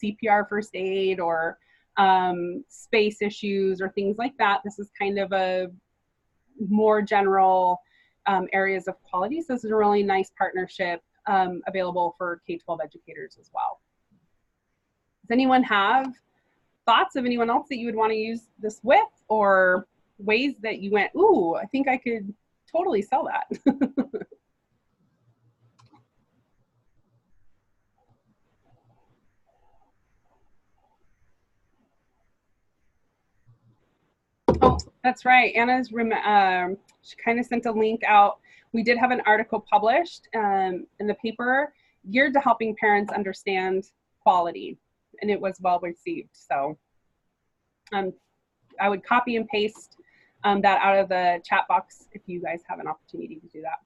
S1: CPR first aid or space issues or things like that. This is kind of a more general areas of quality. So this is a really nice partnership available for K-12 educators as well. Does anyone have thoughts of anyone else that you would want to use this with, or ways that you went, ooh, I think I could totally sell that? Oh, that's right. Anna's, she kind of sent a link out. We did have an article published in the paper geared to helping parents understand quality, and it was well received. So I would copy and paste that out of the chat box if you guys have an opportunity to do that.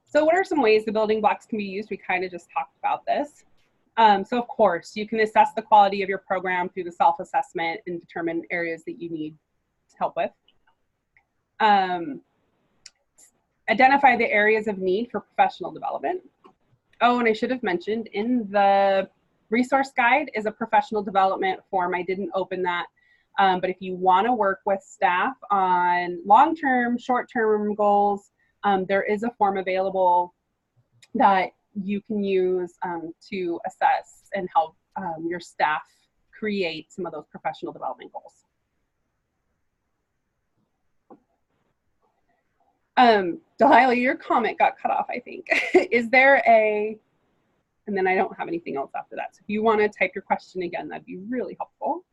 S1: So what are some ways the building blocks can be used? We kind of just talked about this. So of course, you can assess the quality of your program through the self-assessment and determine areas that you need help with. Identify the areas of need for professional development. Oh, and I should have mentioned, in the resource guide is a professional development form. I didn't open that. But if you want to work with staff on long-term, short-term goals, there is a form available that you can use to assess and help your staff create some of those professional development goals. Delilah, your comment got cut off, I think. Is there a, and then I don't have anything else after that. So if you want to type your question again, that'd be really helpful.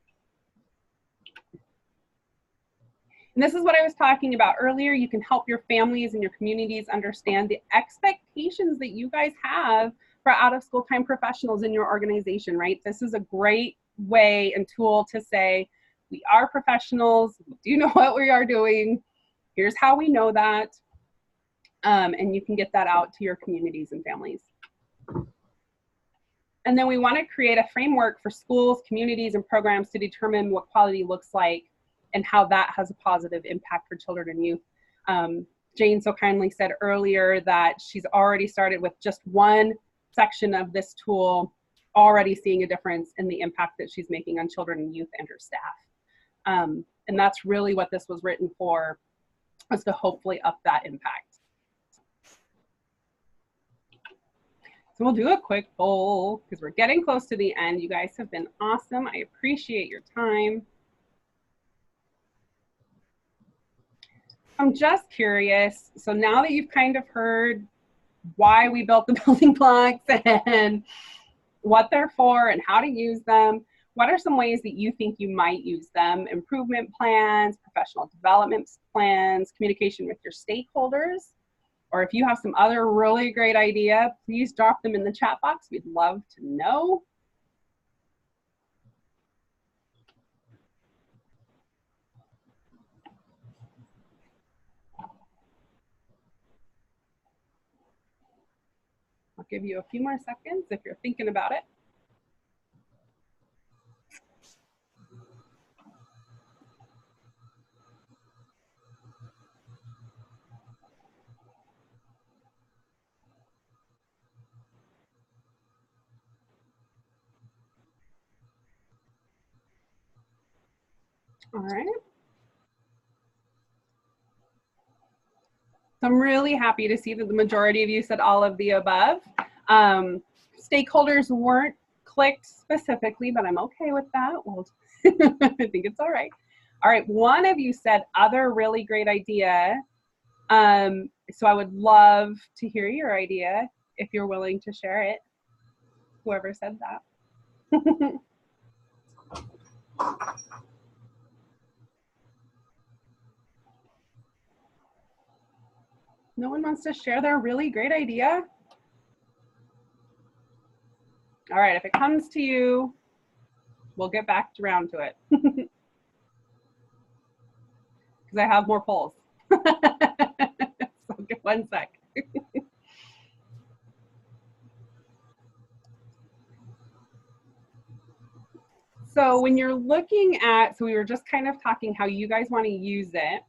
S1: And this is what I was talking about earlier. You can help your families and your communities understand the expectations that you guys have for out-of-school time professionals in your organization, right? This is a great way and tool to say, we are professionals, we do know what we are doing, here's how we know that, and you can get that out to your communities and families. And then we want to create a framework for schools, communities, and programs to determine what quality looks like and how that has a positive impact for children and youth. Jane so kindly said earlier that she's already started with just one section of this tool, already seeing a difference in the impact that she's making on children and youth and her staff. And that's really what this was written for, was to hopefully up that impact. So we'll do a quick poll because we're getting close to the end. You guys have been awesome. I appreciate your time. I'm just curious. So now that you've kind of heard why we built the building blocks and what they're for and how to use them, what are some ways that you think you might use them? Improvement plans, professional development plans, communication with your stakeholders? Or if you have some other really great idea, please drop them in the chat box. We'd love to know. I'll give you a few more seconds if you're thinking about it. All right. So I'm really happy to see that the majority of you said all of the above. Stakeholders weren't clicked specifically, but I'm okay with that. Well, I think it's all right. All right, one of you said other really great idea. So I would love to hear your idea if you're willing to share it. Whoever said that. No one wants to share their really great idea? All right, if it comes to you, we'll get back around to it. Because I have more polls. So give 1 sec. So when you're looking at, so we were just kind of talking how you guys want to use it.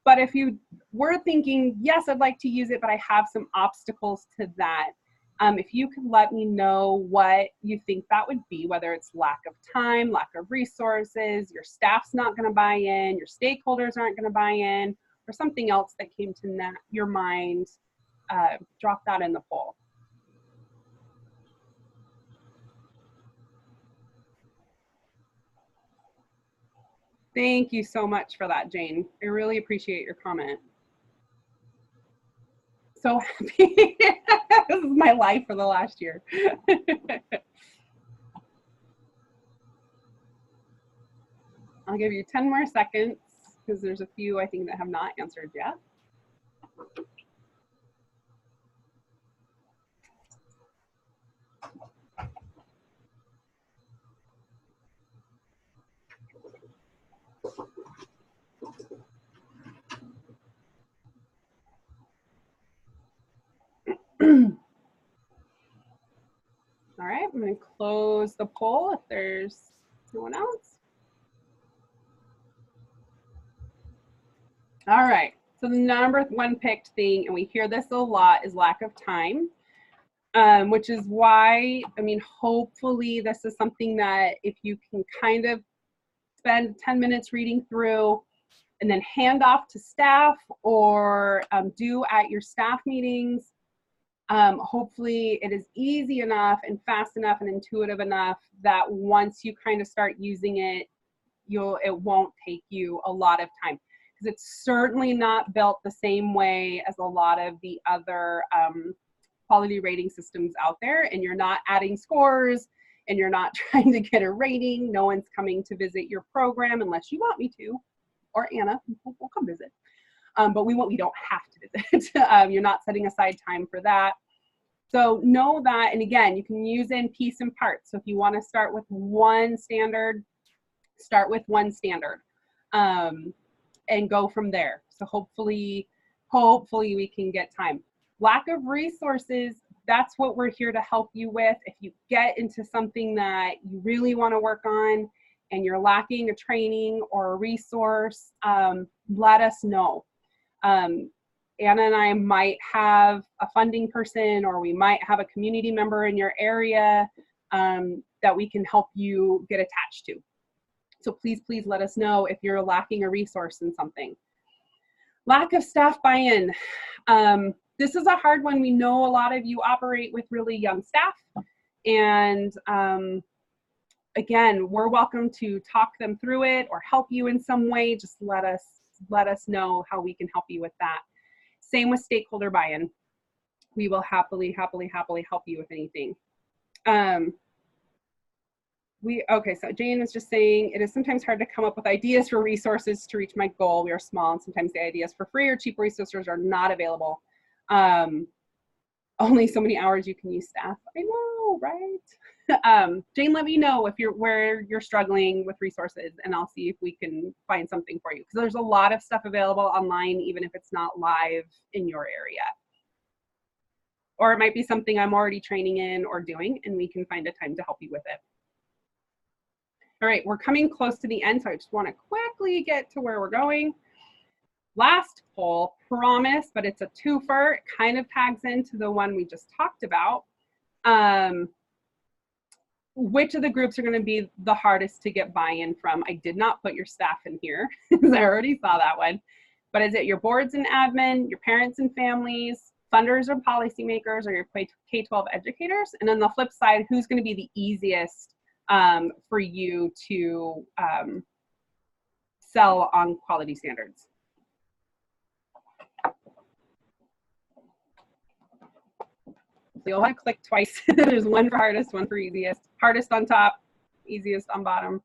S1: But if you were thinking, yes, I'd like to use it, but I have some obstacles to that. If you could let me know what you think that would be, whether it's lack of time, lack of resources, your staff's not going to buy in, your stakeholders aren't going to buy in, or something else that came to your mind, drop that in the poll. Thank you so much for that, Jane. I really appreciate your comment. So happy. This is my life for the last year. I'll give you 10 more seconds because there's a few I think that have not answered yet. close the poll if there's no one else. All right, so the number one picked thing, and we hear this a lot, is lack of time, which is why, I mean, hopefully this is something that if you can kind of spend 10 minutes reading through and then hand off to staff or do at your staff meetings, hopefully it is easy enough and fast enough and intuitive enough that once you kind of start using it, it won't take you a lot of time. Because it's certainly not built the same way as a lot of the other quality rating systems out there, and you're not adding scores and you're not trying to get a rating. No one's coming to visit your program unless you want me to, or Anna will come visit. But we don't have to visit. You're not setting aside time for that. So know that, and again, you can use in piece and parts. So if you want to start with one standard, start with one standard. And go from there. So hopefully we can get time. Lack of resources, that's what we're here to help you with. If you get into something that you really want to work on and you're lacking a training or a resource, let us know. Anna and I might have a funding person, or we might have a community member in your area that we can help you get attached to. So please, please let us know if you're lacking a resource in something. Lack of staff buy-in. This is a hard one. We know a lot of you operate with really young staff. And again, we're welcome to talk them through it or help you in some way. Just let us know how we can help you with that. Same with stakeholder buy-in. We will happily help you with anything. Okay, so Jane is just saying, it is sometimes hard to come up with ideas for resources to reach my goal. We are small, and sometimes the ideas for free or cheap resources are not available. Only so many hours you can use staff. I know, right? Jane, let me know if where you're struggling with resources, and I'll see if we can find something for you. Because there's a lot of stuff available online, even if it's not live in your area. Or it might be something I'm already training in or doing, and we can find a time to help you with it. All right, we're coming close to the end, so I just want to quickly get to where we're going. Last poll, promise, but it's a twofer. It kind of tags into the one we just talked about. Which of the groups are going to be the hardest to get buy-in from? I did not put your staff in here, because I already saw that one. But is it your boards and admin, your parents and families, funders or policymakers, or your K-12 educators? And on the flip side, who's going to be the easiest for you to sell on quality standards? So you'll have to click twice. There's one for hardest, one for easiest. Hardest on top, easiest on bottom.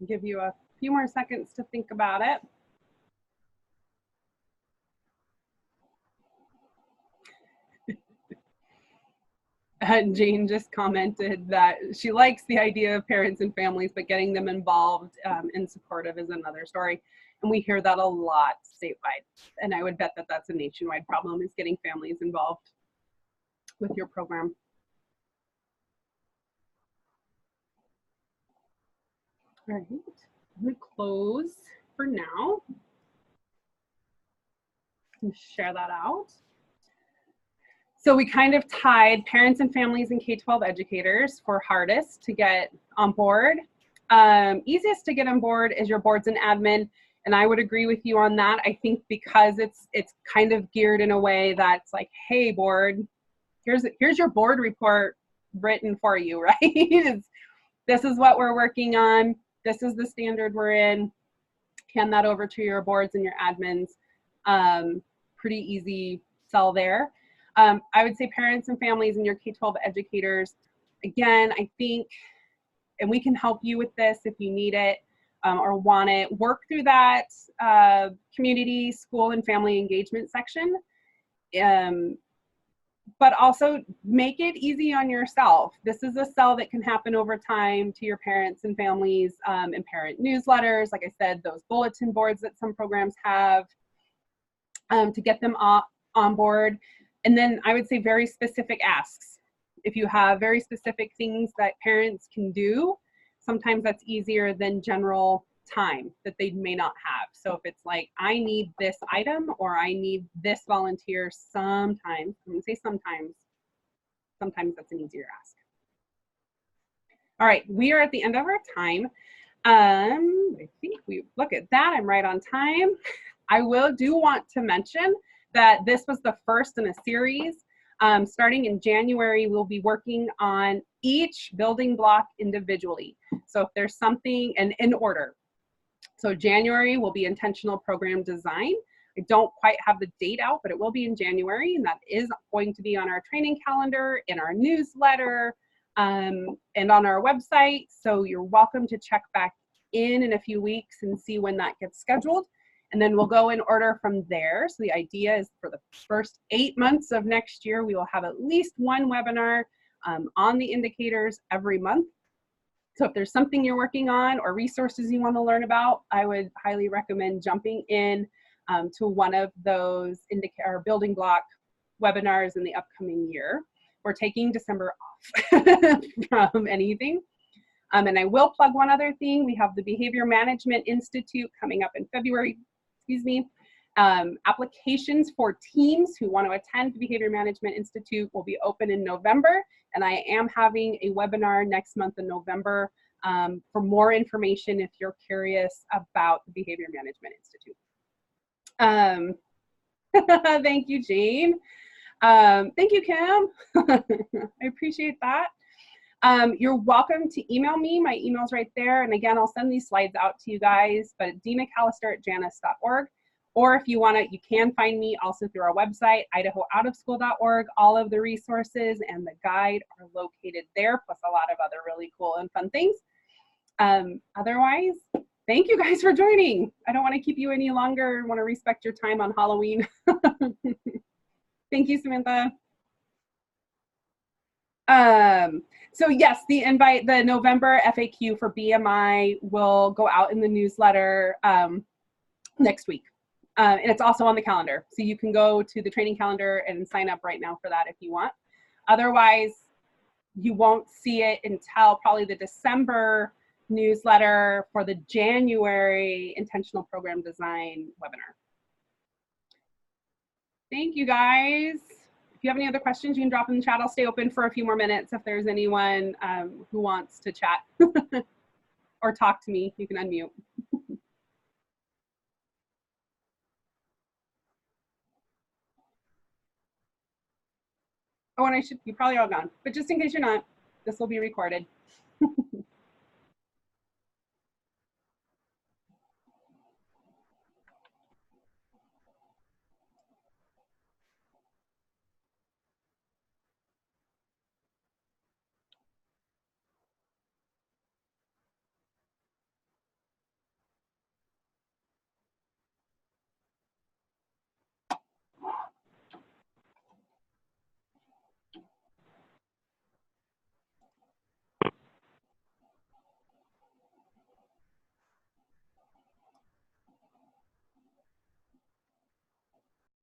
S1: I'll give you a few more seconds to think about it. Jane just commented that she likes the idea of parents and families, but getting them involved and supportive is another story. And we hear that a lot statewide. And I would bet that that's a nationwide problem, is getting families involved with your program. All right, I'm gonna close for now and share that out. So we kind of tied parents and families and K-12 educators for hardest to get on board. Easiest to get on board is your boards and admin. And I would agree with you on that. I think because it's kind of geared in a way that's like, hey board, here's your board report written for you, right? This is what we're working on. This is the standard we're in. Hand that over to your boards and your admins. Pretty easy sell there. I would say parents and families and your K-12 educators, again, I think, and we can help you with this if you need it or want it, work through that community, school, and family engagement section. but also make it easy on yourself. This is a sell that can happen over time to your parents and families, and parent newsletters. Like I said, those bulletin boards that some programs have, to get them on board. And then I would say very specific asks. If you have very specific things that parents can do, sometimes that's easier than general time that they may not have. So if it's like, I need this item or I need this volunteer, sometimes, I'm gonna say sometimes that's an easier ask. All right, we are at the end of our time. I think we look at that, I'm right on time. I do want to mention that this was the first in a series. Starting in January, we'll be working on each building block individually. So if there's something, and in order. So January will be intentional program design. I don't quite have the date out, but it will be in January, and that is going to be on our training calendar, in our newsletter, and on our website. So you're welcome to check back in a few weeks and see when that gets scheduled. And then we'll go in order from there. So the idea is for the first 8 months of next year, we will have at least one webinar on the indicators every month. So if there's something you're working on or resources you want to learn about, I would highly recommend jumping in to one of those building block webinars in the upcoming year. We're taking December off from anything. And I will plug one other thing. We have the Behavior Management Institute coming up in February, applications for teams who want to attend the Behavior Management Institute will be open in November, and I am having a webinar next month in November for more information if you're curious about the Behavior Management Institute. Thank you, Jane. Thank you, Kim. I appreciate that. You're welcome to email me. My email's right there. And again, I'll send these slides out to you guys, but dmcallister@janus.org. Or if you want to, you can find me also through our website, idahooutofschool.org. All of the resources and the guide are located there, plus a lot of other really cool and fun things. Otherwise, thank you guys for joining. I don't want to keep you any longer. I want to respect your time on Halloween. Thank you, Samantha. So yes, the invite, the November FAQ for BMI will go out in the newsletter next week. And it's also on the calendar. So you can go to the training calendar and sign up right now for that if you want. Otherwise, you won't see it until probably the December newsletter for the January Intentional Program Design webinar. Thank you, guys. If you have any other questions, you can drop in the chat. I'll stay open for a few more minutes if there's anyone who wants to chat or talk to me. You can unmute. Oh, and you're probably all gone, but just in case you're not, this will be recorded.